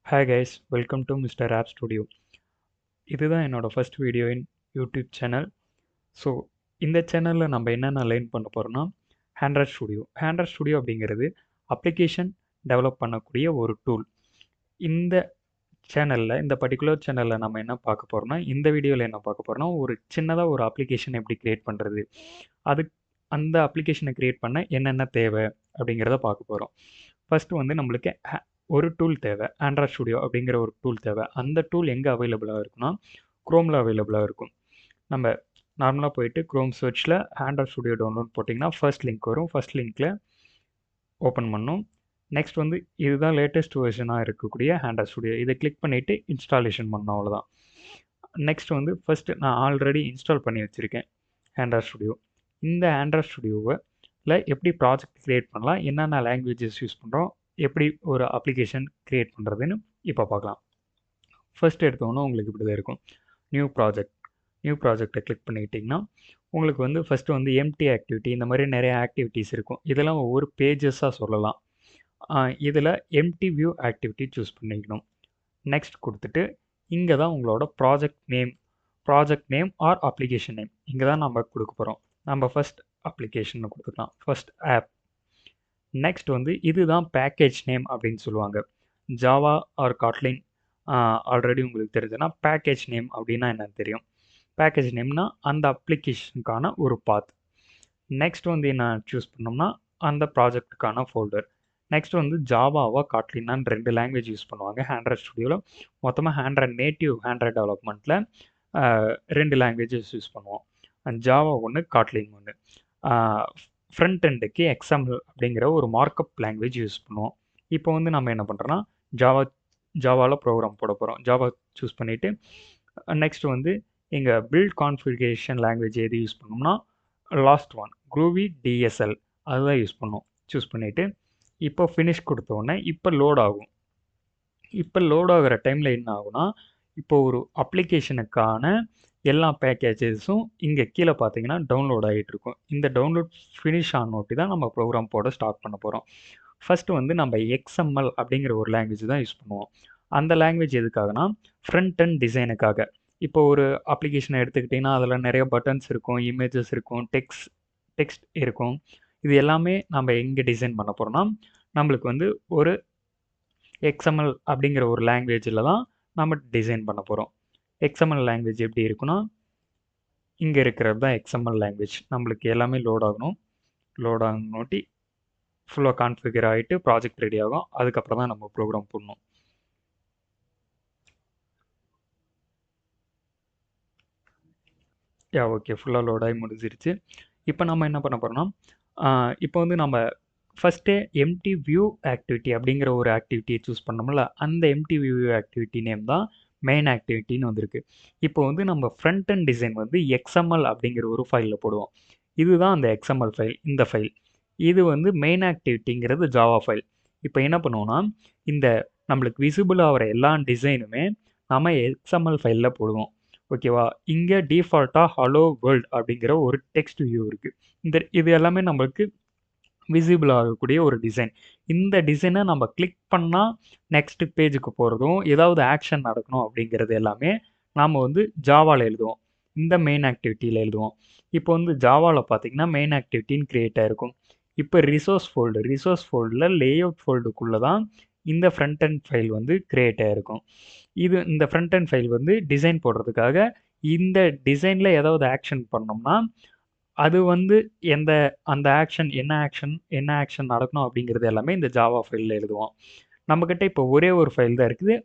Hi guys, welcome to Mr. App Studio. இதுதான் என்னோட first video in YouTube channel. So இந்த சேனலில் நம்ம என்னென்ன லேர்ன் பண்ண போகிறோம்னா ஹேண்ட்ராய்ட் ஸ்டுடியோ. ஹேண்ட்ராய்ட் ஸ்டுடியோ அப்படிங்கிறது அப்ளிகேஷன் டெவலப் பண்ணக்கூடிய ஒரு டூல். இந்த சேனலில் இந்த பர்டிகுலர் சேனலில் நம்ம என்ன பார்க்க போகிறோம்னா இந்த வீடியோவில் என்ன பார்க்க போகிறோம்னா ஒரு சின்னதாக ஒரு அப்ளிகேஷன் எப்படி க்ரியேட் பண்ணுறது, அது அந்த அப்ளிகேஷனை க்ரியேட் பண்ண என்னென்ன தேவை அப்படிங்கிறத பார்க்க போகிறோம். ஃபஸ்ட்டு வந்து நம்மளுக்கு ஒரு டூல் தேவை. ஆண்ட்ராய்ட் ஸ்டுடியோ அப்படிங்கிற ஒரு டூல் தேவை. அந்த டூல் எங்கே அவைலபிளாக இருக்குன்னா குரோமில் அவைலபிளாக இருக்கும். நம்ம நார்மலாக போயிட்டு குரோம் சர்ச்சில் ஆண்ட்ராய்ட் ஸ்டுடியோ டவுன்லோட் போட்டிங்கன்னா ஃபர்ஸ்ட் லிங்க் வரும். ஃபர்ஸ்ட் லிங்க்கில் ஓப்பன் பண்ணும். நெக்ஸ்ட் வந்து இதுதான் லேட்டஸ்ட் வெர்ஷனாக இருக்கக்கூடிய ஆண்ட்ராய்ட் ஸ்டுடியோ. இதை கிளிக் பண்ணிவிட்டு இன்ஸ்டாலேஷன் பண்ணணும், அவ்வளோதான். நெக்ஸ்ட் வந்து ஃபஸ்ட்டு நான் ஆல்ரெடி இன்ஸ்டால் பண்ணி வச்சுருக்கேன் ஆண்ட்ராய்ட் ஸ்டுடியோ. இந்த ஆண்ட்ராய்ட் ஸ்டுடியோவில் எப்படி ப்ராஜெக்ட் க்ரியேட் பண்ணலாம், என்னென்ன லாங்குவேஜஸ் யூஸ் பண்ணுறோம், எப்படி ஒரு அப்ளிகேஷன் க்ரியேட் பண்ணுறதுன்னு இப்போ பார்க்கலாம். ஃபர்ஸ்ட் எடுத்தோன்னா உங்களுக்கு இப்படி தான் இருக்கும். நியூ ப்ராஜெக்டை கிளிக் பண்ணிக்கிட்டிங்கன்னா உங்களுக்கு வந்து ஃபஸ்ட்டு வந்து எம்டி ஆக்டிவிட்டி, இந்த மாதிரி நிறைய ஆக்டிவிட்டீஸ் இருக்கும். இதெல்லாம் ஒவ்வொரு பேஜஸாக சொல்லலாம். இதில் எம்டி வியூ ஆக்டிவிட்டி சூஸ் பண்ணிக்கணும். நெக்ஸ்ட் கொடுத்துட்டு இங்கே தான் உங்களோட project name or application name இங்கே தான் நம்ம கொடுக்க போகிறோம். நம்ம ஃபஸ்ட் அப்ளிகேஷன் கொடுத்துக்கலாம், ஃபஸ்ட் ஆப். நெக்ஸ்ட் வந்து இதுதான் பேக்கேஜ் நேம் அப்படின்னு சொல்லுவாங்க. ஜாவா ஆர் காட்லின் ஆல்ரெடி உங்களுக்கு தெரிஞ்சுன்னா பேக்கேஜ் நேம் அப்படின்னா என்னன்னு தெரியும். பேக்கேஜ் நேம்னா அந்த அப்ளிகேஷனுக்கான ஒரு பாத். நெக்ஸ்ட் வந்து என்ன சூஸ் பண்ணோம்னா அந்த ப்ராஜெக்ட்டுக்கான ஃபோல்டர். நெக்ஸ்ட் வந்து ஜாவாவா காட்லினான்னு 2 லாங்குவேஜ் யூஸ் பண்ணுவாங்க ஆண்ட்ராய்ட் ஸ்டுடியோவில். மொத்தமாக நேட்டிவ் ஆண்ட்ராய்ட் டெவலப்மெண்ட்டில் 2 லாங்குவேஜஸ் யூஸ் பண்ணுவோம். ஜாவா ஒன்று, காட்லின் ஒன்று. ஃப்ரண்ட் எண்டுக்கு எக்ஸ்எம்எல் அப்படிங்கிற ஒரு மார்க்அப் லாங்குவேஜ் யூஸ் பண்ணுவோம். இப்போ வந்து நம்ம என்ன பண்ணுறோன்னா ஜாவாவில் ப்ரோக்ராம் போட போகிறோம். ஜாவா சூஸ் பண்ணிவிட்டு நெக்ஸ்ட் வந்து இங்கே பில்ட் கான்ஃபிகரேஷன் லாங்குவேஜ் எது யூஸ் பண்ணோம்னா லாஸ்ட் ஒன் க்ரூவி டிஎஸ்எல் அதுதான் யூஸ் பண்ணோம். சூஸ் பண்ணிவிட்டு இப்போ ஃபினிஷ் கொடுத்தோடனே இப்போ லோட் ஆகும். இப்போ லோட் ஆகிற டைமில் என்ன ஆகும்னா இப்போ ஒரு அப்ளிகேஷனுக்கான எல்லா பேக்கேஜஸும் இங்கே கீழே பார்த்தீங்கன்னா டவுன்லோட் ஆகிட்டு இருக்கும். இந்த டவுன்லோட் ஃபினிஷ் ஆனோட்டி தான் நம்ம ப்ரோக்ராம் போட ஸ்டார்ட் பண்ண போகிறோம். ஃபஸ்ட்டு வந்து நம்ம எக்ஸ்எம்எல் அப்படிங்கிற ஒரு லாங்குவேஜ் தான் யூஸ் பண்ணுவோம். அந்த லாங்குவேஜ் எதுக்காகனா ஃப்ரண்ட் அண்ட் டிசைனுக்காக. இப்போ ஒரு அப்ளிகேஷனை எடுத்துக்கிட்டிங்கன்னா அதில் நிறைய பட்டன்ஸ் இருக்கும், இமேஜஸ் இருக்கும், டெக்ஸ்ட் இருக்கும். இது எல்லாமே நம்ம எங்கே டிசைன் பண்ண போகிறோம்னா நம்மளுக்கு வந்து ஒரு எக்ஸ்எம்எல் அப்படிங்கிற ஒரு லாங்குவேஜில் தான் நம்ம டிசைன் பண்ண போகிறோம். எக்ஸ்எம்எல் லாங்குவேஜ் எப்படி இருக்குன்னா இங்கே இருக்கிறது தான் எக்ஸ்எம்எல் லாங்குவேஜ். நம்மளுக்கு எல்லாமே லோட் ஆகணுட்டி ஃபுல்லாக கான்ஃபிகர் ஆகிட்டு ப்ராஜெக்ட் ரெடி ஆகும். அதுக்கப்புறம் தான் நம்ம ப்ரோக்ராம் பண்ணணும். ஓகே, ஃபுல்லாக லோட் ஆகி முடிஞ்சிருச்சு. இப்போ நம்ம என்ன பண்ண போகிறோம்னா இப்போ வந்து நம்ம ஃபஸ்ட்டே எம்டி வியூ ஆக்டிவிட்டி அப்படிங்கிற ஒரு ஆக்டிவிட்டியை சூஸ் பண்ணோம்ல, அந்த எம்டி வியூ ஆக்டிவிட்டி நேம் தான் மெயின் ஆக்டிவிட்டின்னு வந்திருக்கு. இப்போ வந்து நம்ம ஃப்ரண்ட் அண்ட் டிசைன் வந்து எக்ஸ்எம்எல் அப்படிங்கிற ஒரு ஃபைலில் போடுவோம். இதுதான் அந்த எக்ஸ்எம்எல் ஃபைல், இந்த ஃபைல். இது வந்து மெயின் ஆக்டிவிட்டிங்கிறது ஜாவா ஃபைல். இப்போ என்ன பண்ணுவோம்னா இந்த நம்மளுக்கு விசிபிள் ஆகிற எல்லா டிசைனுமே நம்ம எக்ஸ்எம்எல் ஃபைலில் போடுவோம். ஓகேவா? இங்கே டிஃபால்ட்டாக ஹலோ வேர்ல்ட் அப்படிங்கிற ஒரு டெக்ஸ்ட் வியூ இருக்குது. இது எல்லாமே நம்மளுக்கு விசிபிள் ஆகக்கூடிய ஒரு டிசைன். இந்த டிசைனை நம்ம கிளிக் பண்ணால் நெக்ஸ்ட் பேஜுக்கு போகிறதும் ஏதாவது ஆக்ஷன் நடக்கணும் அப்படிங்கிறது எல்லாமே நாம் வந்து ஜாவாவில் எழுதுவோம். இந்த மெயின் ஆக்டிவிட்டியில் எழுதுவோம். இப்போ வந்து ஜாவாவில் பார்த்தீங்கன்னா மெயின் ஆக்டிவிட்டின்னு க்ரியேட் ஆகிருக்கும். இப்போ ரிசோர்ஸ் ஃபோல்டில் லேஅவுட் ஃபோல்டுக்குள்ளே தான் இந்த ஃப்ரண்ட் அண்ட் ஃபைல் வந்து க்ரியேட் ஆகிருக்கும். இந்த ஃப்ரண்ட் அண்ட் ஃபைல் வந்து டிசைன் போடுறதுக்காக இந்த டிசைனில் ஏதாவது ஆக்ஷன் பண்ணோம்னா அது வந்து அந்த ஆக்ஷன் என்ன ஆக்ஷன் நடக்கணும் அப்படிங்கிறது எல்லாமே இந்த ஜாவா ஃபைலில் எழுதுவோம். நம்மக்கிட்ட இப்போ ஒரே ஒரு ஃபைல் தான் இருக்குது.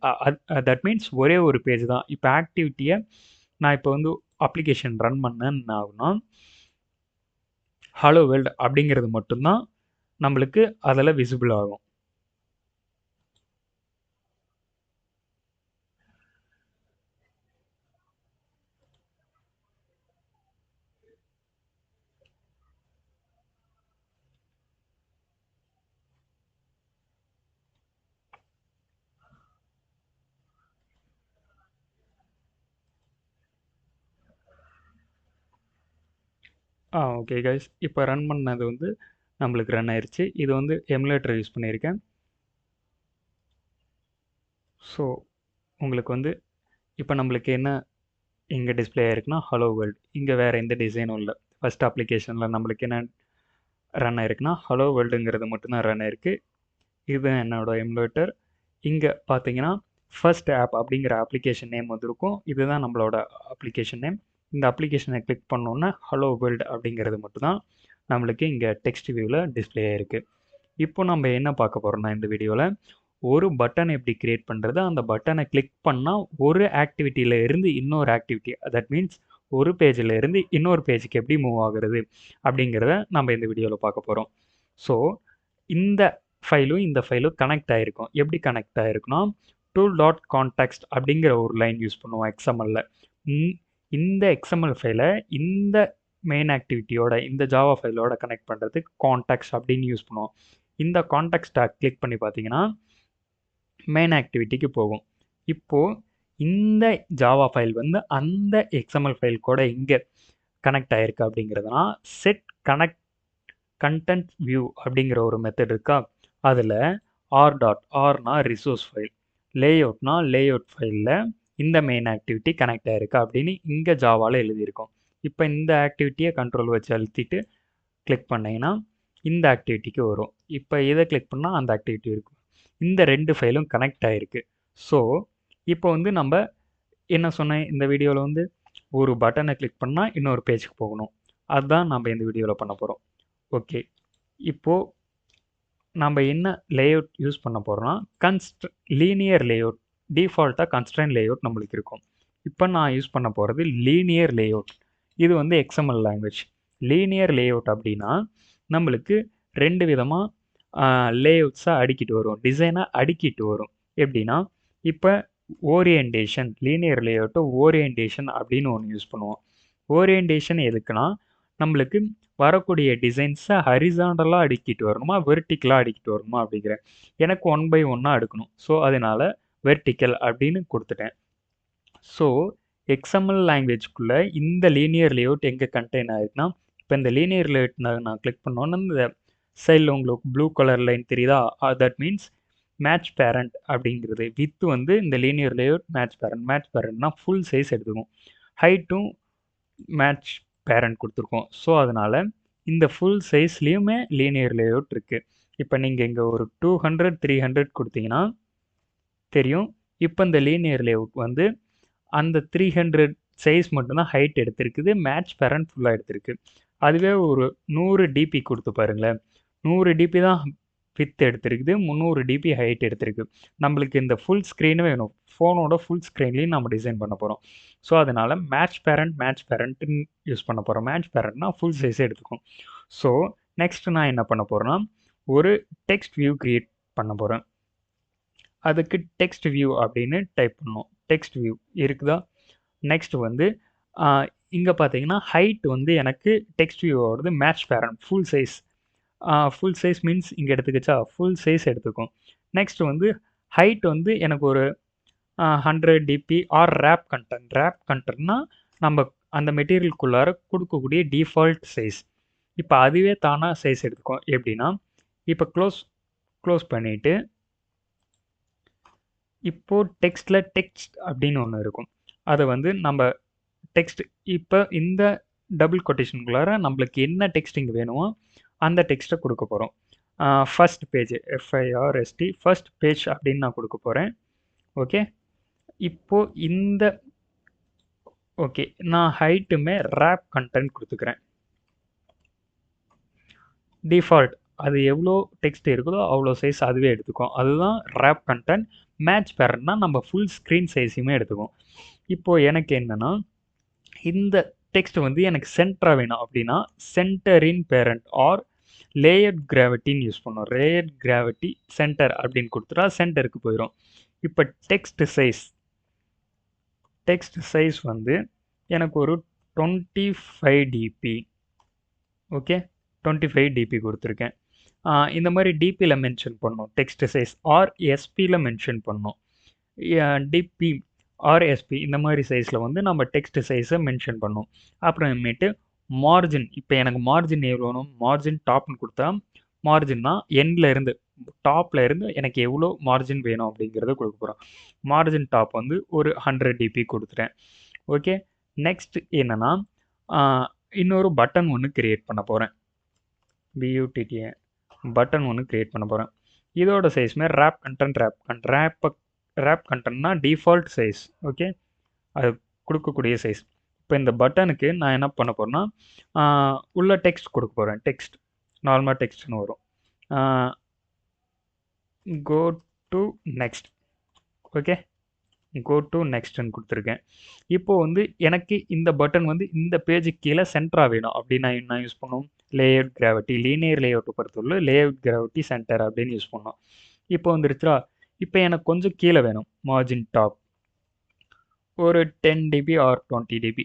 தட் மீன்ஸ் ஒரே ஒரு பேஜ் தான். இப்போ ஆக்டிவிட்டியை நான் இப்போ வந்து அப்ளிகேஷன் ரன் பண்ணேன்னு ஆகுனா ஹலோ வேர்ல்ட் அப்படிங்கிறது மட்டும்தான் நம்மளுக்கு அதில் விசிபிள் ஆகும். ஓகே கைஸ், இப்போ ரன் பண்ணது வந்து நம்மளுக்கு ரன் ஆயிடுச்சு. இது வந்து எமுலேட்டர் யூஸ் பண்ணியிருக்கேன். ஸோ உங்களுக்கு வந்து இப்போ நம்மளுக்கு என்ன இங்கே டிஸ்பிளே ஆயிருக்குன்னா ஹலோ வேர்ல்டு. இங்கே வேறு எந்த டிசைனும் இல்லை. ஃபஸ்ட் அப்ளிகேஷனில் நம்மளுக்கு என்ன ரன் ஆயிருக்குன்னா ஹலோ வேர்ல்டுங்கிறது மட்டும்தான் ரன் ஆயிருக்கு. இது என்னோட எமுலேட்டர். இங்கே பார்த்தீங்கன்னா ஃபர்ஸ்ட் ஆப் அப்படிங்கிற அப்ளிகேஷன் நேம் வந்திருக்கும். இதுதான் நம்மளோட அப்ளிகேஷன் நேம். இந்த அப்ளிகேஷனை கிளிக் பண்ணோன்னா ஹலோ வேர்ல்டு அப்படிங்கிறது மட்டும்தான் நம்மளுக்கு இங்கே டெக்ஸ்ட் வியூவில் டிஸ்பிளே ஆயிருக்கு. இப்போ நம்ம என்ன பார்க்க போகிறோம்னா இந்த வீடியோவில் ஒரு பட்டன் எப்படி கிரியேட் பண்ணுறது, அந்த பட்டனை கிளிக் பண்ணால் ஒரு ஆக்டிவிட்டியில் இருந்து இன்னொரு ஆக்டிவிட்டி, தட் மீன்ஸ் ஒரு பேஜில் இருந்து இன்னொரு பேஜுக்கு எப்படி மூவ் ஆகுறது அப்படிங்கிறத நம்ம இந்த வீடியோவில் பார்க்க போகிறோம். ஸோ இந்த ஃபைலும் கனெக்ட் ஆகிருக்கும். எப்படி கனெக்ட் ஆகிருக்குன்னா tool.context அப்படிங்கிற ஒரு லைன் யூஸ் பண்ணுவோம் XML-ல. இந்த XML ஃபைலை இந்த மெயின் ஆக்டிவிட்டியோட இந்த ஜாவா ஃபைலோட கனெக்ட் பண்ணுறதுக்கு கான்டெக்ஸ்ட் அப்படின்னு யூஸ் பண்ணுவோம். இந்த கான்டெக்ஸ்ட்டை கிளிக் பண்ணி பார்த்தீங்கன்னா மெயின் ஆக்டிவிட்டிக்கு போகும். இப்போது இந்த ஜாவா ஃபைல் வந்து அந்த XML ஃபைல் கூட எங்கே கனெக்ட் ஆகிருக்கு அப்படிங்கிறதுனா செட் கனெக்ட் கண்டென்ட் வியூ அப்படிங்கிற ஒரு மெத்தட் இருக்கா. அதில் ஆர்னா ரிசோர்ஸ் ஃபைல், லேஅவுட்னா லேஅவுட் ஃபைலில் இந்த மெயின் ஆக்டிவிட்டி கனெக்ட் ஆகிருக்கு அப்படின்னு இங்கே ஜாவாவில் எழுதியிருக்கோம். இப்போ இந்த ஆக்டிவிட்டியை கண்ட்ரோல் வச்சு அழுத்திட்டு கிளிக் பண்ணிங்கன்னா இந்த ஆக்டிவிட்டிக்கு வரும். இப்போ இதை கிளிக் பண்ணால் அந்த ஆக்டிவிட்டி இருக்கும். இந்த ரெண்டு ஃபைலும் கனெக்ட் ஆகிருக்கு. ஸோ இப்போ வந்து நம்ம என்ன சொன்னேன் இந்த வீடியோவில் வந்து ஒரு பட்டனை கிளிக் பண்ணால் இன்னொரு பேஜுக்கு போகணும். அதுதான் நம்ம இந்த வீடியோவில் பண்ண போகிறோம். ஓகே, இப்போது நம்ம என்ன லேஅவுட் யூஸ் பண்ண போகிறோம்னா லீனியர் லேஅவுட். டிஃபால்ட்டாக கன்ஸ்ட்ரெயின் லேஅவுட் நம்மளுக்கு இருக்கும். இப்போ நான் யூஸ் பண்ண போகிறது லீனியர் லேஅவுட். இது வந்து XML லாங்குவேஜ். லீனியர் லேஅவுட் அப்படின்னா நம்மளுக்கு ரெண்டு விதமாக லேஅவுட்ஸாக அடுக்கிட்டு வரும், டிசைனாக அடுக்கிட்டு வரும். எப்படின்னா இப்போ ஓரியன்டேஷன், லீனியர் லேஅவுட்டு ஓரியன்டேஷன் அப்படின்னு ஒன்று யூஸ் பண்ணுவோம். ஓரியன்டேஷன் எதுக்குன்னா நம்மளுக்கு வரக்கூடிய டிசைன்ஸை ஹரிசாண்டலாக அடுக்கிட்டு வரணுமா வெர்டிக்கலாக அடுக்கிட்டு வரணுமா அப்படிங்கிற. எனக்கு 1 by 1 அடுக்கணும். ஸோ அதனால் வெர்டிக்கல் அப்படின்னு கொடுத்துட்டேன். ஸோ XML லாங்குவேஜ்குள்ளே இந்த லீனியர் லேஅவுட் எங்கே கண்டெயின் ஆகிருக்குன்னா இப்போ இந்த லீனியர் லேஅவுட் நான் கிளிக் பண்ணோன்னா இந்த சைடில் உங்களுக்கு ப்ளூ கலர் லைன் தெரியுதா, தட் மீன்ஸ் மேட்ச் பேரண்ட் அப்படிங்கிறது. வித் வந்து இந்த லீனியர் லேஅவுட் மேட்ச் பேரண்ட்னா ஃபுல் சைஸ் எடுத்துக்கும். ஹைட்டும் மேட்ச் பேரண்ட் கொடுத்துருக்கோம். ஸோ அதனால் இந்த ஃபுல் சைஸ்லேயுமே லீனியர் லேஅவுட் இருக்குது. இப்போ நீங்கள் இங்கே ஒரு 200 300 கொடுத்தீங்கன்னா தெரியும். இப்போ இந்த லீனியர் லேஅவுட் வந்து அந்த 300 சைஸ் மட்டும்தான் ஹைட் எடுத்திருக்குது, மேட்ச் பேரண்ட் ஃபுல்லாக எடுத்திருக்கு. அதுவே ஒரு 100 DP கொடுத்து பாருங்களேன், 100 DP தான் வித் எடுத்திருக்குது, 300 DP ஹைட் எடுத்திருக்கு. நம்மளுக்கு இந்த ஃபுல் ஸ்க்ரீனு வேணும். ஃபோனோட ஃபுல் ஸ்க்ரீன்லேயும் நம்ம டிசைன் பண்ண போகிறோம். ஸோ அதனால் மேட்ச் பேரண்ட்னு யூஸ் பண்ண போகிறோம். மேட்ச் பேரண்ட்னா ஃபுல் சைஸே எடுத்துக்கும். ஸோ நெக்ஸ்ட் நான் என்ன பண்ண போகிறேன்னா ஒரு டெக்ஸ்ட் வியூ க்ரியேட் பண்ண போகிறேன். அதுக்கு டெக்ஸ்ட் வியூ அப்படின்னு டைப் பண்ணணும். டெக்ஸ்ட் வியூ இருக்குதா. நெக்ஸ்ட் வந்து இங்கே பார்த்தீங்கன்னா ஹைட் வந்து எனக்கு டெக்ஸ்ட் வியூவோடது match parent full size. Full size means இங்கே எடுத்துக்கிச்சா ஃபுல் சைஸ் எடுத்துக்கும். நெக்ஸ்ட் வந்து ஹைட் வந்து எனக்கு ஒரு 100 DP ஆர் ரேப் கண்டென்ட்னா நம்ம அந்த மெட்டீரியலுக்குள்ளார கொடுக்கக்கூடிய டிஃபால்ட் சைஸ். இப்போ அதுவே தானாக சைஸ் எடுத்துக்கும். எப்படின்னா இப்போ க்ளோஸ் பண்ணிவிட்டு இப்போது டெக்ஸ்ட்டில் டெக்ஸ்ட் அப்படின்னு ஒன்று இருக்கும். அதை வந்து நம்ம டெக்ஸ்ட் இப்போ இந்த டபுள் கொட்டேஷனுக்குள்ளார நம்மளுக்கு என்ன டெக்ஸ்ட் இங்கே வேணுமோ அந்த டெக்ஸ்ட்டை கொடுக்க போகிறோம். First page FIRST first page அப்படின்னு நான் கொடுக்க போகிறேன். ஓகே, இப்போது இந்த ஓகே நான் ஹைட்டுமே ரேப் கண்டென்ட் கொடுத்துக்கிறேன். டிஃபால்ட் அது எவ்வளோ டெக்ஸ்ட் இருக்குதோ அவ்வளோ சைஸ் அதுவே எடுத்துக்கும். அதுதான் ரேப் கண்டென்ட். மேட்ச் பேரண்ட்னா நம்ம ஃபுல் ஸ்க்ரீன் சைஸுமே எடுத்துக்கும். இப்போது எனக்கு என்னென்னா இந்த டெக்ஸ்ட் வந்து எனக்கு சென்டராக வேணும் அப்படின்னா centre in parent or layer கிராவிட்டின்னு யூஸ் பண்ணோம். லேயர் கிராவிட்டி சென்டர் அப்படின்னு கொடுத்துட்டா சென்டருக்கு போயிடும். இப்போ டெக்ஸ்ட் சைஸ் வந்து எனக்கு ஒரு 25 DP. ஓகே, 25 DP கொடுத்துருக்கேன். இந்த மாதிரி டிபியில் மென்ஷன் பண்ணோம். டெக்ஸ்ட் சைஸ் ஆர் எஸ்பியில் மென்ஷன் பண்ணோம். டிபி ஆர் எஸ்பி இந்த மாதிரி சைஸில் வந்து நம்ம டெக்ஸ்ட் சைஸை மென்ஷன் பண்ணோம். அப்புறமேட்டு மார்ஜின், இப்போ எனக்கு மார்ஜின் எவ்வளோ வேணும், மார்ஜின் டாப்னு கொடுத்தா மார்ஜின்னா எண்டில் இருந்து டாப்பில் இருந்து எனக்கு எவ்வளோ மார்ஜின் வேணும் அப்படிங்கிறத கொடுக்க போகிறோம். மார்ஜின் டாப் வந்து ஒரு 100 dp கொடுத்துட்டேன். ஓகே, நெக்ஸ்ட் என்னென்னா இன்னொரு பட்டன் ஒன்று க்ரியேட் பண்ண போகிறேன். BUTTA பட்டன் ஒன்று க்ரியேட் பண்ண போகிறேன். இதோட சைஸ்மே ரேப் கண்டென்ட்னா டிஃபால்ட் சைஸ். ஓகே, அது கொடுக்கக்கூடிய சைஸ். இப்போ இந்த பட்டனுக்கு நான் என்ன பண்ண போகிறேன்னா உள்ள டெக்ஸ்ட் கொடுக்க போகிறேன். டெக்ஸ்ட் நார்மலாக டெக்ஸ்ட்னு வரும். Go to next. Okay, go to நெக்ஸ்ட்னு கொடுத்துருக்கேன். இப்போது வந்து எனக்கு இந்த பட்டன் வந்து இந்த பேஜுக்கு கீழே சென்டராக வேணும் அப்படின்னு நான் என்ன யூஸ் பண்ணுவோம்? லேஅவுட் கிராவிட்டி, லீனியர் லேஅவுட்டை பொறுத்தவரை லேஅவுட் கிராவிட்டி சென்டர் அப்படின்னு யூஸ் பண்ணோம். இப்போ வந்துருச்சா? இப்போ எனக்கு கொஞ்சம் கீழே வேணும். மார்ஜின் டாப் ஒரு 10 dB ஆர் 20 dB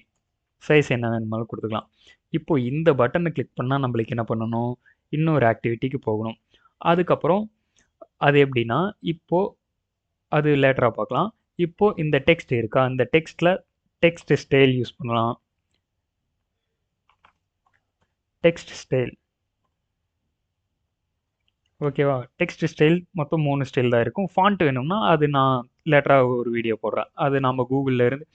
சைஸ் என்ன வேணுமாலும் கொடுத்துக்கலாம். இப்போது இந்த பட்டனை கிளிக் பண்ணால் நம்மளுக்கு என்ன பண்ணணும்? இன்னொரு ஆக்டிவிட்டிக்கு போகணும். அதுக்கப்புறம் அது எப்படின்னா, இப்போது அது லேட்டராக பார்க்கலாம். இப்போது இந்த டெக்ஸ்ட் இருக்கா, இந்த டெக்ஸ்ட்டில் டெக்ஸ்ட் ஸ்டைல் யூஸ் பண்ணலாம். டெக்ஸ்ட் ஸ்டைல் ஓகேவா? டெக்ஸ்ட் ஸ்டைல் மொத்தம் 3 ஸ்டைல் தான் இருக்கும். ஃபாண்ட் வேணும்னா அது நான் லேட்டராக ஒரு வீடியோ போடுறேன். அது நம்ம கூகுளில் இருந்து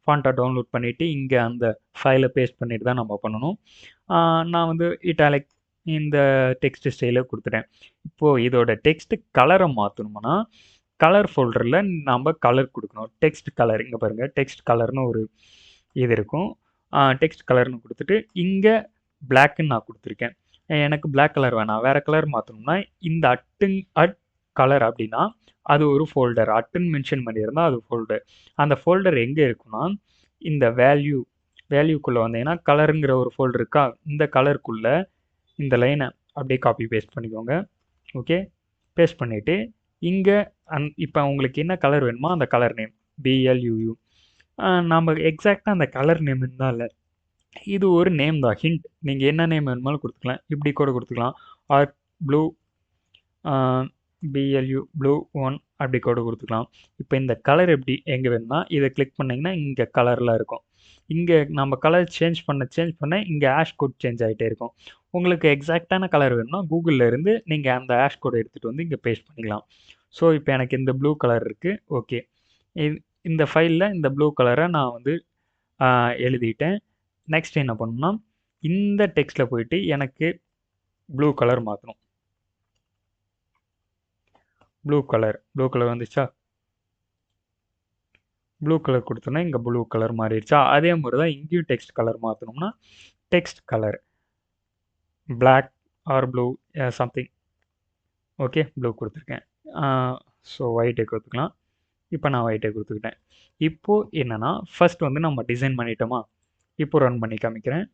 ஃபாண்ட்டை டவுன்லோட் பண்ணிவிட்டு இங்கே அந்த ஃபைலை பேஸ்ட் பண்ணிட்டு தான் நம்ம பண்ணணும். நான் வந்து இட்டாலிக் இந்த டெக்ஸ்ட் ஸ்டைலை கொடுத்துட்டேன். இப்போது இதோட டெக்ஸ்ட் கலரை மாற்றணும்னா கலர் ஃபோல்டரில் நம்ம கலர் கொடுக்கணும். டெக்ஸ்ட் கலர் இங்கே பாருங்கள், டெக்ஸ்ட் கலர்னு ஒரு இது இருக்கும். டெக்ஸ்ட் கலர்னு கொடுத்துட்டு இங்கே பிளாக்குன்னு நான் கொடுத்துருக்கேன். எனக்கு பிளாக் கலர் வேணாம், வேறு கலர் மாற்றணும்னா இந்த அட் கலர் அப்படின்னா அது ஒரு ஃபோல்டர். அட்டுன்னு மென்ஷன் பண்ணியிருந்தால் அது ஃபோல்டர். அந்த ஃபோல்டர் எங்கே இருக்குன்னா இந்த வேல்யூக்குள்ளே வந்தீங்கன்னா கலருங்கிற ஒரு ஃபோல்டர் இருக்கா, இந்த கலருக்குள்ளே இந்த லைனை அப்படியே காப்பி பேஸ்ட் பண்ணிக்கோங்க. ஓகே, பேஸ்ட் பண்ணிவிட்டு இங்கே இப்போ உங்களுக்கு என்ன கலர் வேணுமோ அந்த கலர் நேம் BLUU. நம்ம எக்ஸாக்டாக அந்த கலர் நேம் இருந்தால் இல்லை, இது ஒரு நேம் தான், ஹிண்ட். நீங்கள் என்ன நேம் வேணுமாலும் கொடுத்துக்கலாம். இப்படி கூட கொடுத்துக்கலாம். ஆர் ப்ளூ BLU ப்ளூ 1 அப்படி கூட கொடுத்துக்கலாம். இப்போ இந்த கலர் எப்படி எங்கே வேணும்னா இதை கிளிக் பண்ணிங்கன்னா இங்கே கலரில் இருக்கும். இங்கே நம்ம கலர் சேஞ்ச் பண்ண இங்கே ஆஷ் கோட் சேஞ்ச் ஆகிட்டே இருக்கும். உங்களுக்கு எக்ஸாக்டான கலர் வேணும்னா கூகுளில் இருந்து நீங்கள் அந்த ஆஷ் கோடை எடுத்துகிட்டு வந்து இங்கே பேஸ்ட் பண்ணிக்கலாம். ஸோ இப்போ எனக்கு இந்த ப்ளூ கலர் இருக்குது. ஓகே, இந்த ஃபைலில் இந்த ப்ளூ கலரை நான் வந்து எழுதிட்டேன். நெக்ஸ்ட் என்ன பண்ணணும்னா இந்த டெக்ஸ்ட்டில் போயிட்டு எனக்கு ப்ளூ கலர் மாற்றணும். ப்ளூ கலர் வந்துச்சா? ப்ளூ கலர் கொடுத்தோன்னா இங்கே ப்ளூ கலர் மாறிடுச்சா? அதே மாதிரி தான் இங்கேயும் டெக்ஸ்ட் கலர் மாற்றணும்னா text colour black or blue something. Okay, blue கொடுத்துருக்கேன். ஸோ ஒயிட்டை கொடுத்துக்கலாம். இப்போ நான் ஒயிட்டை கொடுத்துக்கிட்டேன். இப்போது என்னென்னா ஃபர்ஸ்ட் வந்து நம்ம டிசைன் பண்ணிட்டோமா? இப்போ ரன் பண்ணி காமிக்கிறேன்.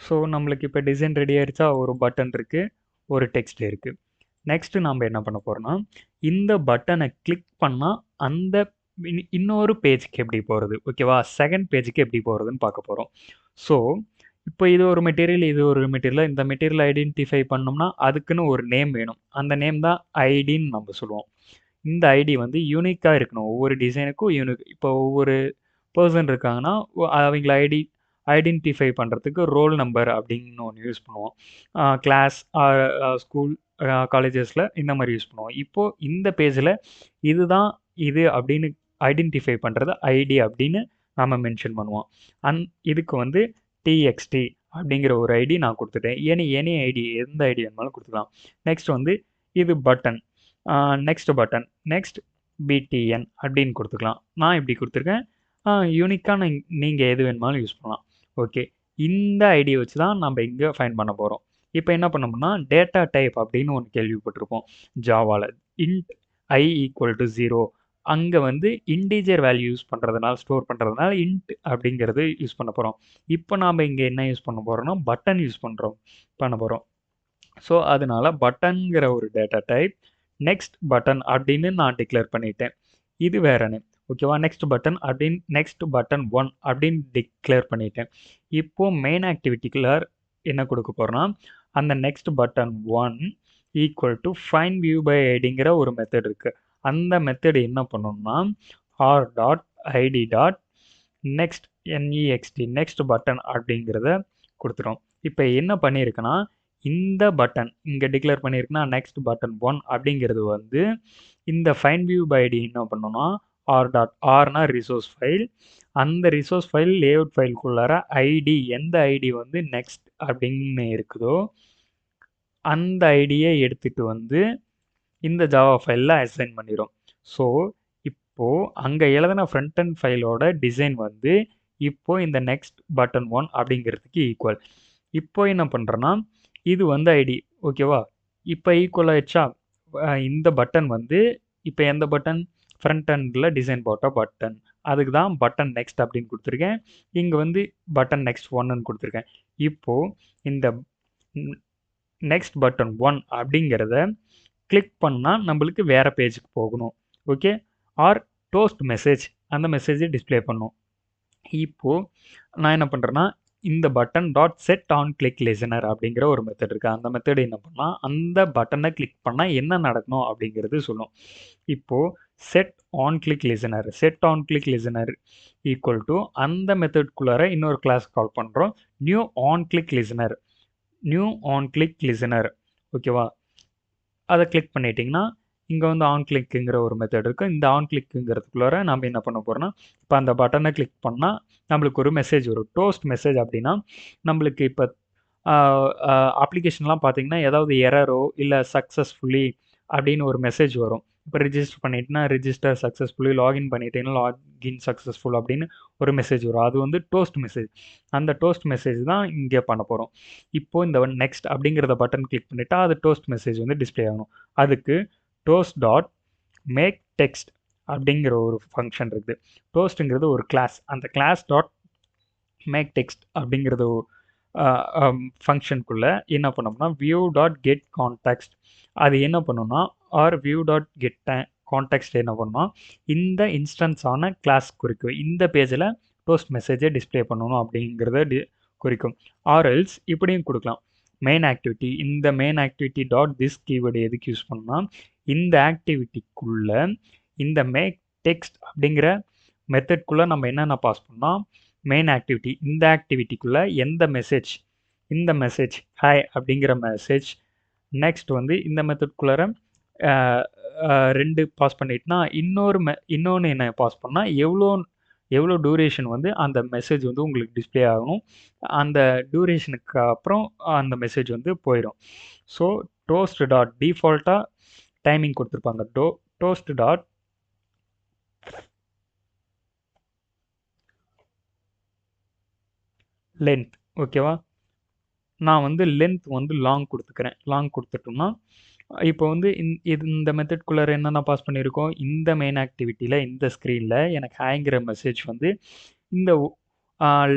ஸோ நம்மளுக்கு இப்போ டிசைன் ரெடி ஆயிடுச்சா? ஒரு பட்டன் இருக்குது, ஒரு டெக்ஸ்ட் இருக்குது. நெக்ஸ்ட்டு நம்ம என்ன பண்ண போகிறோம்னா இந்த பட்டனை கிளிக் பண்ணால் அந்த இன்னொரு பேஜுக்கு எப்படி போகிறது, ஓகேவா? செகண்ட் பேஜுக்கு எப்படி போகிறதுன்னு பார்க்க போகிறோம். ஸோ இப்போ இது ஒரு மெட்டீரியல், இது ஒரு மெட்டீரியல். இந்த மெட்டீரியல் ஐடென்டிஃபை பண்ணோம்னா அதுக்குன்னு ஒரு நேம் வேணும். அந்த நேம் தான் ஐடின்னு நம்ம சொல்லுவோம். இந்த ஐடி வந்து யூனிக்காக இருக்கணும். ஒவ்வொரு டிசைனுக்கும் யூனிக். இப்போ ஒவ்வொரு பர்சன் இருக்காங்கன்னா அவங்கள ஐடென்டிஃபை பண்ணுறதுக்கு ரோல் நம்பர் அப்படின்னு ஒன்று யூஸ் பண்ணுவோம். கிளாஸ் ஸ்கூல் காலேஜஸில் இந்த மாதிரி யூஸ் பண்ணுவோம். இப்போது இந்த பேஜில் இதுதான் இது அப்படின்னு ஐடென்டிஃபை பண்ணுறது ஐடி அப்படின்னு நம்ம மென்ஷன் பண்ணுவோம். இதுக்கு வந்து TXT அப்படிங்கிற ஒரு ஐடி நான் கொடுத்துட்டேன். எனி ஐடி, எந்த ஐடி வேணுமாலும் கொடுத்துக்கலாம். நெக்ஸ்ட் வந்து இது பட்டன், நெக்ஸ்ட் BTN அப்படின்னு கொடுத்துக்கலாம். நான் இப்படி கொடுத்துருக்கேன். யூனிக்காக நீங்கள் எது வேணுமாலும் யூஸ் பண்ணலாம். ஓகே, இந்த ஐடியை வச்சு தான் நம்ம இங்கே ஃபைண்ட் பண்ண போகிறோம். இப்போ என்ன பண்ணோம்னா டேட்டா டைப் அப்படின்னு ஒன்று கேள்விப்பட்டிருப்போம் ஜாவாவில். Int I = 0. அங்கே வந்து இன்டீஜர் வேல்யூ யூஸ் பண்ணுறதுனால, ஸ்டோர் பண்ணுறதுனால இன்ட் அப்படிங்கிறது யூஸ் பண்ண போகிறோம். இப்போ நாம் இங்கே என்ன யூஸ் பண்ண போகிறோம்னா பட்டன் யூஸ் பண்ண போகிறோம். ஸோ அதனால் பட்டன்கிற ஒரு டேட்டா டைப் நெக்ஸ்ட் பட்டன் அப்படின்னு நான் டிக்ளேர் பண்ணிட்டேன். இது வேற நேம். ஓகேவா? நெக்ஸ்ட் பட்டன் அப்படின்னு நெக்ஸ்ட் பட்டன் 1 அப்படின்னு டிக்ளேர் பண்ணிட்டேன். இப்போ மெயின் ஆக்டிவிட்டிக்குள்ள என்ன கொடுக்க போறேன்னா, அந்த next button 1 equal to find view by ஐடிங்கிற ஒரு மெத்தட் இருக்கு. அந்த மெத்தட் என்ன பண்ணணும்னா R dot ID dot next next next button அப்படிங்கிறத கொடுத்துரும். இப்போ என்ன பண்ணியிருக்குன்னா இந்த பட்டன் இங்கே டிக்ளேர் பண்ணியிருக்குன்னா நெக்ஸ்ட் பட்டன் 1 அப்படிங்கிறது வந்து இந்த ஃபைண்ட் வியூ பை ஐடி என்ன பண்ணணும்னா ஆர் டாட் ஆர்னா ரிசோர்ஸ் ஃபைல், அந்த ரிசோர்ஸ் ஃபைல் லேஅவுட் ஃபைலுக்குள்ளார ஐடி எந்த ஐடி வந்து நெக்ஸ்ட் அப்படின்னு இருக்குதோ அந்த ஐடியை எடுத்துகிட்டு வந்து இந்த ஜாவா ஃபைலில் அசைன் பண்ணிடும். ஸோ இப்போது அங்கே எழுதின ஃப்ரண்ட் அண்ட் ஃபைலோட டிசைன் வந்து இப்போ இந்த நெக்ஸ்ட் பட்டன் 1 அப்படிங்கிறதுக்கு ஈக்குவல். இப்போ என்ன பண்ணுறேன்னா இது வந்து ஐடி ஓகேவா? இப்போ ஈக்குவல் ஆயிடுச்சா? இந்த பட்டன் வந்து இப்போ எந்த பட்டன் ஃப்ரண்ட் அண்டில் டிசைன் போட்ட பட்டன், அதுக்கு தான் பட்டன் நெக்ஸ்ட் அப்படின்னு கொடுத்துருக்கேன். இங்கே வந்து பட்டன் நெக்ஸ்ட் 1ன்னு கொடுத்துருக்கேன். இப்போது இந்த நெக்ஸ்ட் பட்டன் 1 அப்படிங்கிறத கிளிக் பண்ணால் நம்மளுக்கு வேறு பேஜுக்கு போகணும். ஓகே, ஆர் டோஸ்ட் மெசேஜ் அந்த மெசேஜை டிஸ்பிளே பண்ணும். இப்போது நான் என்ன பண்ணுறேன்னா இந்த button dot set on click listener அப்படிங்கிற ஒரு மெத்தட் இருக்குது. அந்த மெத்தட் என்ன பண்ணால் அந்த பட்டனை கிளிக் பண்ணால் என்ன நடக்கணும் அப்படிங்கிறது சொல்லும். இப்போது set on click listener equal to அந்த மெத்தட்குள்ளார இன்னொரு கிளாஸ் கால் பண்ணுறோம், நியூ ஆன் கிளிக் லிசனர் ஓகேவா? அதை கிளிக் பண்ணிட்டீங்கன்னா இங்கே வந்து ஆன் கிளிக்குங்கிற ஒரு மெத்தட் இருக்குது. இந்த ஆன் கிளிக்குங்கிறதுக்குள்ளார நம்ம என்ன பண்ண போகிறோம்னா இப்போ அந்த பட்டனை கிளிக் பண்ணால் நம்மளுக்கு ஒரு மெசேஜ் வரும், டோஸ்ட் மெசேஜ். அப்படின்னா நம்மளுக்கு இப்போ அப்ளிகேஷன்லாம் பார்த்தீங்கன்னா ஏதாவது எரரோ இல்லை சக்ஸஸ்ஃபுல்லி அப்படின்னு ஒரு மெசேஜ் வரும். இப்போ ரிஜிஸ்டர் பண்ணிட்டுனா ரிஜிஸ்டர் சக்ஸஸ்ஃபுல்லி, லாகின் பண்ணிட்டீங்கன்னா லாகின் சக்ஸஸ்ஃபுல் அப்படின்னு ஒரு மெசேஜ் வரும். அது வந்து டோஸ்ட் மெசேஜ். அந்த டோஸ்ட் மெசேஜ் தான் இங்கே பண்ண போகிறோம். இப்போது இந்த நெக்ஸ்ட் அப்படிங்கிறத பட்டன் கிளிக் பண்ணிட்டா அது டோஸ்ட் மெசேஜ் வந்து டிஸ்பிளே ஆகணும். அதுக்கு டோஸ்ட் டாட் மேக் டெக்ஸ்ட் அப்படிங்கிற ஒரு ஃபங்க்ஷன் இருக்குது. டோஸ்ட்டுங்கிறது ஒரு கிளாஸ். அந்த கிளாஸ் டாட் மேக் டெக்ஸ்ட் அப்படிங்கிறது ஃபங்க்ஷனுக்குள்ளே என்ன பண்ணோம்னா வியூ டாட் கெட் கான்டெக்ஸ்ட் அது என்ன பண்ணோம்னா R view dot get context என்ன பண்ணோம் இந்த இன்ஸ்டன்ஸான கிளாஸ் குறிக்கும். இந்த பேஜில் டோஸ்ட் மெசேஜை டிஸ்பிளே பண்ணணும் அப்படிங்கிறத குறிக்கும். ஆர்எல்ஸ் இப்படியும் கொடுக்கலாம். மெயின் ஆக்டிவிட்டி, இந்த main activity dot this keyword எதுக்கு யூஸ் பண்ணால் இந்த ஆக்டிவிட்டிக்குள்ளே இந்த மேக் டெக்ஸ்ட் அப்படிங்கிற மெத்தட்குள்ளே நம்ம என்னென்ன பாஸ் பண்ணோம் மெயின் ஆக்டிவிட்டி, இந்த ஆக்டிவிட்டிக்குள்ளே எந்த மெசேஜ், இந்த மெசேஜ் ஹாய் அப்படிங்கிற மெசேஜ் நெக்ஸ்ட் வந்து இந்த மெத்தட்குள்ளார 2 பாஸ் பண்ணிட்டுனா இன்னொன்று என்ன பாஸ் பண்ணால் எவ்வளோ டூரேஷன் வந்து அந்த மெசேஜ் வந்து உங்களுக்கு டிஸ்பிளே ஆகணும். அந்த டூரேஷனுக்கு அப்புறம் அந்த மெசேஜ் வந்து போயிடும். ஸோ டோஸ்ட் டாட் டிஃபால்ட்டாக டைமிங் கொடுத்துருப்பாங்க. டோஸ்ட் டாட் லென்த் ஓகேவா? நான் வந்து லென்த் வந்து லாங் கொடுத்துக்கிறேன். லாங் கொடுத்துட்டோம்னா இப்போ வந்து இந்த மெத்தட்குள்ளார என்னென்ன பாஸ் பண்ணியிருக்கோம் இந்த மெயின் ஆக்டிவிட்டியில் இந்த ஸ்க்ரீனில் எனக்கு ஹேங்கிற மெசேஜ் வந்து இந்த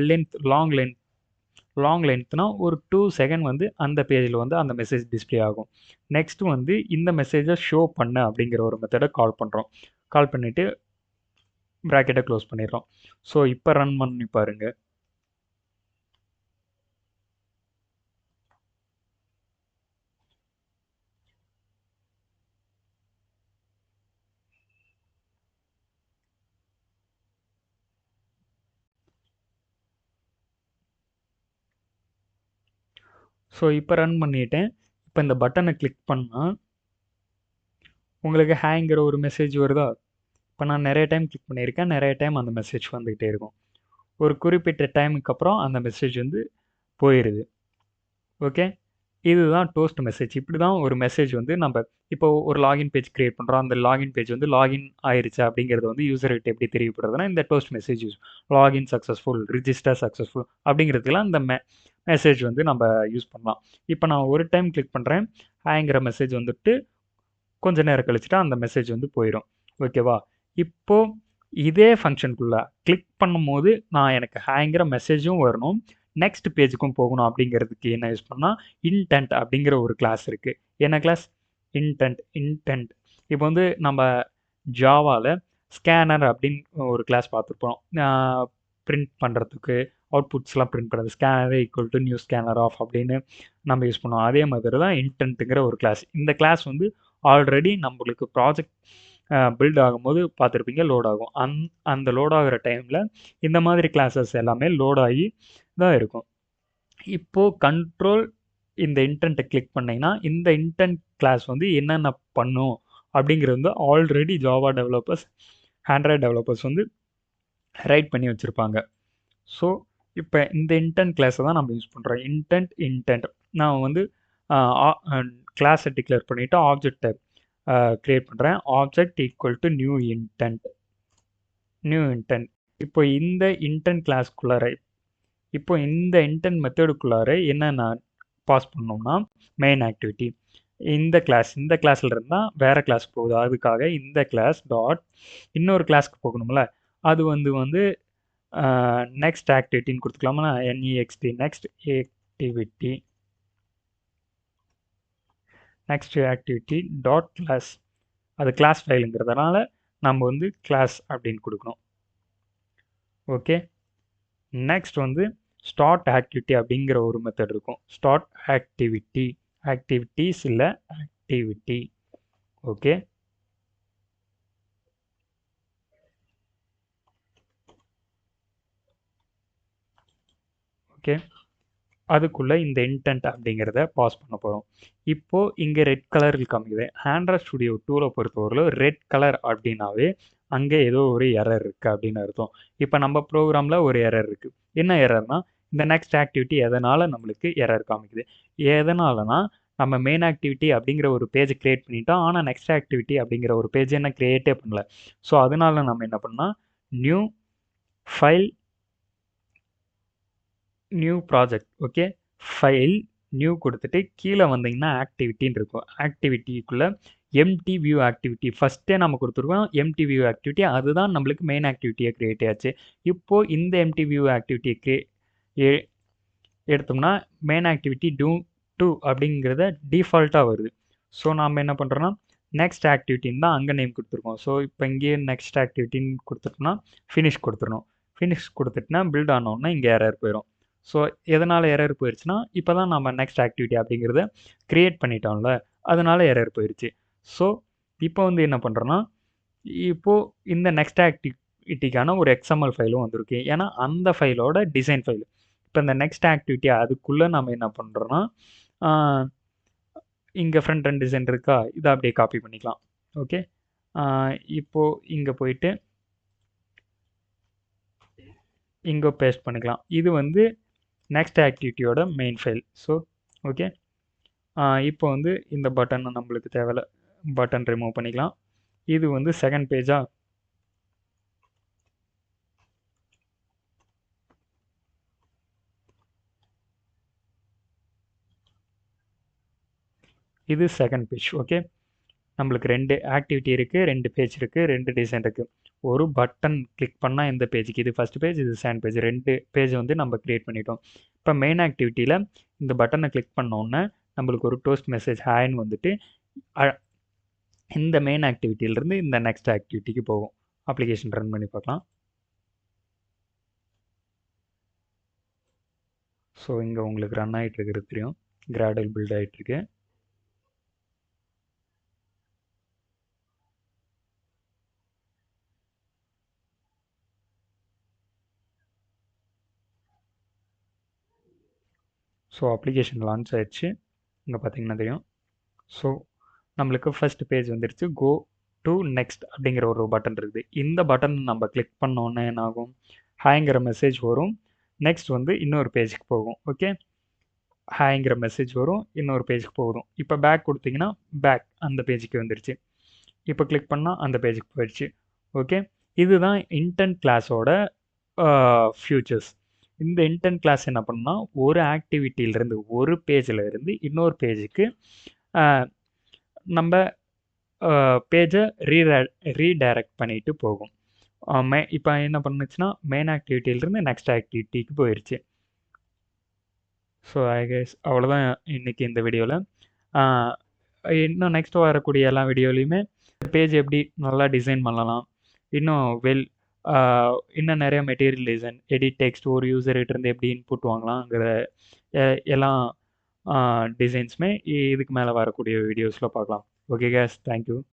லென்த் லாங் லென்த்னா ஒரு 2 செகண்ட் வந்து அந்த பேஜில் வந்து அந்த மெசேஜ் டிஸ்பிளே ஆகும். நெக்ஸ்ட் வந்து இந்த மெசேஜை ஷோ பண்ண அப்படிங்கிற ஒரு மெத்தடை கால் பண்ணுறோம். கால் பண்ணிவிட்டு ப்ராக்கெட்டை க்ளோஸ் பண்ணிடுறோம். ஸோ இப்போ ரன் பண்ணி பாருங்கள். ஸோ இப்போ ரன் பண்ணிட்டேன். இப்போ இந்த பட்டனை கிளிக் பண்ணால் உங்களுக்கு ஹேங்கிற ஒரு மெசேஜ் வருதா? இப்போ நான் நிறைய டைம் கிளிக் பண்ணியிருக்கேன், நிறைய டைம் அந்த மெசேஜ் வந்துக்கிட்டே இருக்கும். ஒரு குறிப்பிட்ட டைமுக்கு அப்புறம் அந்த மெசேஜ் வந்து போயிடுது. ஓகே, இதுதான் டோஸ்ட் மெசேஜ். இப்படி தான் ஒரு மெசேஜ் வந்து நம்ம இப்போ ஒரு லாகின் பேஜ் க்ரியேட் பண்ணுறோம். அந்த லாகின் பேஜ் வந்து லாகின் ஆயிருச்சு அப்படிங்கிறது வந்து யூசர்கிட்ட எப்படி தெரியப்படுறதுன்னா இந்த toast message use login successful, register successful அப்படிங்கிறதுக்கெல்லாம் இந்த மெசேஜ் வந்து நம்ம யூஸ் பண்ணலாம். இப்போ நான் ஒரு டைம் கிளிக் பண்ணுறேன், ஹேங்கிற மெசேஜ் வந்துட்டு கொஞ்சம் நேரம் கழிச்சுட்டு அந்த மெசேஜ் வந்து போயிடும். ஓகேவா? இப்போது இதே ஃபங்க்ஷனுக்குள்ளே கிளிக் பண்ணும்போது நான் எனக்கு ஹேங்கிற மெசேஜும் வரணும், நெக்ஸ்ட் பேஜுக்கும் போகணும். அப்படிங்கிறதுக்கு என்ன யூஸ் பண்ணால் இன்டென்ட் அப்படிங்கிற ஒரு கிளாஸ் இருக்குது. என்ன கிளாஸ்? இன்டென்ட். இப்போ வந்து நம்ம ஜாவாவில் ஸ்கேனர் அப்படின்னு ஒரு கிளாஸ் பார்த்துருப்போம். பிரிண்ட் பண்ணுறதுக்கு அவுட்புட்ஸ்லாம் பிரிண்ட் பண்ணுறது scanner equal to new scanner of அப்படின்னு நம்ம யூஸ் பண்ணுவோம். அதே மாதிரி தான் இன்டென்ட்டுங்கிற ஒரு கிளாஸ். இந்த கிளாஸ் வந்து ஆல்ரெடி நம்மளுக்கு ப்ராஜெக்ட் பில்ட் ஆகும்போது பார்த்துருப்பீங்க லோட் ஆகும். அந்த லோட் ஆகிற டைமில் இந்த மாதிரி கிளாஸஸ் எல்லாமே லோட் ஆகி தான் இருக்கும். இப்போது கண்ட்ரோல் இந்த இன்டென்ட்டை கிளிக் பண்ணிங்கன்னா இந்த இன்டென்ட் கிளாஸ் வந்து என்னென்ன பண்ணும் அப்படிங்கிறது வந்து already Java developers Android developers வந்து ரைட் பண்ணி வச்சுருப்பாங்க. ஸோ இப்போ இந்த இன்டென்ட் கிளாஸை தான் நம்ம யூஸ் பண்ணுறோம். இன்டென்ட் நான் வந்து கிளாஸை டிக்ளேர் பண்ணிவிட்டு ஆப்ஜெக்டை க்ரியேட் பண்ணுறேன். Object equal to new intend. இப்போ இந்த இன்டென்ட் கிளாஸ்க்குள்ளார இப்போ இந்த இன்டென்ட் மெத்தடுக்குள்ளார என்னென்ன பாஸ் பண்ணோம்னா மெயின் ஆக்டிவிட்டி இந்த கிளாஸில் இருந்தால் வேறு கிளாஸ் போகுது. அதுக்காக இந்த கிளாஸ் டாட் இன்னொரு கிளாஸ்க்கு போகணும்ல, அது வந்து நெக்ஸ்ட் ஆக்டிவிட்டின்னு கொடுத்துக்கலாமா? Next activity dot class. அது கிளாஸ் ஃபைலுங்கிறதுனால நம்ம வந்து கிளாஸ் அப்படின்னு கொடுக்கணும். ஓகே, நெக்ஸ்ட் வந்து ஸ்டார்ட் ஆக்டிவிட்டி அப்படிங்கிற ஒரு மெத்தட் இருக்கும். ஸ்டார்ட் ஆக்டிவிட்டிஸ் இல்லை ஆக்டிவிட்டி. ஓகே, அதுக்குள்ளே இந்த இன்டென்ட் அப்படிங்கிறத பாஸ் பண்ண போகிறோம். இப்போது இங்கே ரெட் கலரில் காமிக்குது. ஆண்ட்ராய்ட் ஸ்டுடியோ 2ல பொறுத்தவரையில் ரெட் கலர் அப்படின்னாவே அங்கே ஏதோ ஒரு எரர் இருக்குது அப்படின்னு அர்த்தம். இப்போ நம்ம ப்ரோக்ராமில் ஒரு எரர் இருக்குது. என்ன எரர்னா இந்த நெக்ஸ்ட் ஆக்டிவிட்டி எதனால் நம்மளுக்கு எரர் காமிக்குது? எதனாலனா நம்ம மெயின் ஆக்டிவிட்டி அப்படிங்கிற ஒரு பேஜ் க்ரியேட் பண்ணிட்டோம். ஆனால் நெக்ஸ்ட் ஆக்டிவிட்டி அப்படிங்கிற ஒரு பேஜ் என்ன க்ரியேட்டே பண்ணல. ஸோ அதனால நம்ம என்ன பண்ணால் new file new project. Okay, file new கொடுத்துட்டு கீழே வந்தீங்கன்னா ஆக்டிவிட்டின்னு இருக்கும். ஆக்டிவிட்டிக்குள்ளே எம்டி வியூ ஆக்டிவிட்டி ஃபஸ்ட்டே நம்ம கொடுத்துருக்கோம். எம்டி வியூ ஆக்டிவிட்டி அதுதான் நம்மளுக்கு மெயின் ஆக்டிவிட்டியை க்ரியேட் ஆச்சு. இப்போது இந்த எம்டி வியூ ஆக்டிவிட்டியை எடுத்தோம்னா மெயின் ஆக்டிவிட்டி டூ அப்படிங்கிறத டிஃபால்ட்டாக வருது. ஸோ நாம் என்ன பண்ணுறோன்னா நெக்ஸ்ட் ஆக்டிவிட்டின்னு தான் அங்கே நேம் கொடுத்துருக்கோம். ஸோ இப்போ இங்கேயே நெக்ஸ்ட் ஆக்டிவிட்டின்னு கொடுத்துட்டோம்னா ஃபினிஷ் கொடுத்துடணும். ஃபினிஷ் கொடுத்துட்டுனா பில்ட் ஆனோன்னா இங்கே எரர் போயிடும். ஸோ எதனால் எரர் போயிடுச்சுன்னா இப்போ தான் நம்ம நெக்ஸ்ட் ஆக்டிவிட்டி அப்படிங்கிறத க்ரியேட் பண்ணிட்டோம்ல, அதனால் எரர் போயிடுச்சு. ஸோ இப்போ வந்து என்ன பண்ணுறோன்னா இப்போது இந்த நெக்ஸ்ட் ஆக்டிவிட்டிக்கான ஒரு XML ஃபைலும் வந்திருக்கு. ஏன்னா அந்த ஃபைலோட டிசைன் ஃபைல். இப்போ இந்த நெக்ஸ்ட் ஆக்டிவிட்டி அதுக்குள்ளே நம்ம என்ன பண்ணுறோன்னா இங்கே ஃப்ரண்ட் அண்ட் டிசைன் இருக்கா, இதை அப்படியே காப்பி பண்ணிக்கலாம். ஓகே, இப்போது இங்கே போயிட்டு இங்கே பேஸ்ட் பண்ணிக்கலாம். இது வந்து நெக்ஸ்ட் ஆக்டிவிட்டியோட மெயின் ஃபைல். ஸோ ஓகே, இப்போ வந்து இந்த பட்டன் நம்மளுக்கு தேவையில்ல, பட்டன் ரிமூவ் பண்ணிக்கலாம். இது வந்து செகண்ட் பேஜா, இது செகண்ட் பேஜ். ஓகே, நம்மளுக்கு 2 ஆக்டிவிட்டி இருக்குது, 2 பேஜ் இருக்குது, 2 டிசைன் இருக்குது. ஒரு பட்டன் கிளிக் பண்ணால் இந்த பேஜுக்கு, இது ஃபஸ்ட் பேஜ், இது செகண்ட் பேஜ், 2 பேஜ் வந்து நம்ம க்ரியேட் பண்ணிட்டோம். இப்போ மெயின் ஆக்டிவிட்டியில் இந்த பட்டனை கிளிக் பண்ணோன்னே நம்மளுக்கு ஒரு டோஸ்ட் மெசேஜ் ஹாய்ன்னு வந்துட்டு இந்த மெயின் ஆக்டிவிட்டியிலேருந்து இந்த நெக்ஸ்ட் ஆக்டிவிட்டிக்கு போகும். அப்ளிகேஷன் ரன் பண்ணி பார்க்கலாம். ஸோ இங்கே உங்களுக்கு ரன் ஆகிட்டு இருக்கிறது தெரியும், கிராடல் பில்ட் ஆகிட்டுருக்கு. ஸோ அப்ளிகேஷன் லான்ச் ஆயிடுச்சு. இங்கே பார்த்தீங்கன்னா தெரியும். ஸோ நம்மளுக்கு ஃபஸ்ட் பேஜ் வந்துடுச்சு. கோ டு நெக்ஸ்ட் அப்படிங்கிற ஒரு பட்டன் இருக்குது. இந்த பட்டன் நம்ம கிளிக் பண்ணோன்னே என்ன ஆகும், ஹாய்ங்கிற மெசேஜ் வரும். நெக்ஸ்ட் வந்து இன்னொரு பேஜுக்கு போகும். ஓகே, ஹாய்ங்கிற மெசேஜ் வரும், இன்னொரு பேஜுக்கு போகும். இப்போ பேக் கொடுத்தீங்கன்னா பேக் அந்த பேஜுக்கு வந்துடுச்சு. இப்போ கிளிக் பண்ணால் அந்த பேஜுக்கு போயிடுச்சு. ஓகே, இதுதான் இன்டென்ட் கிளாஸோட ஃபியூச்சர்ஸ். இந்த இன்டென்ட் கிளாஸ் என்ன பண்ணால் ஒரு ஆக்டிவிட்டியிலேருந்து ஒரு பேஜில் இருந்து இன்னொரு பேஜுக்கு நம்ம பேஜை ரீடைரக்ட் பண்ணிட்டு போகும். இப்போ என்ன பண்ணுச்சுன்னா மெயின் ஆக்டிவிட்டியிலேருந்து நெக்ஸ்ட் ஆக்டிவிட்டிக்கு போயிடுச்சு. ஸோ ஐ கெஸ் அவ்வளோதான் இன்றைக்கி இந்த வீடியோவில். இன்னும் நெக்ஸ்ட் வரக்கூடிய எல்லா வீடியோலையுமே பேஜ் எப்படி நல்லா டிசைன் பண்ணலாம், இன்னும் இன்னும் நிறைய மெட்டீரியல் டிசைன், எடிட் டெக்ஸ்ட், ஒரு யூசர்கிட்டேருந்து எப்படி இன்புட் வாங்கலாங்கிற எல்லா டிசைன்ஸுமே இதுக்கு மேலே வரக்கூடிய வீடியோஸில் பார்க்கலாம். Okay guys, thank you.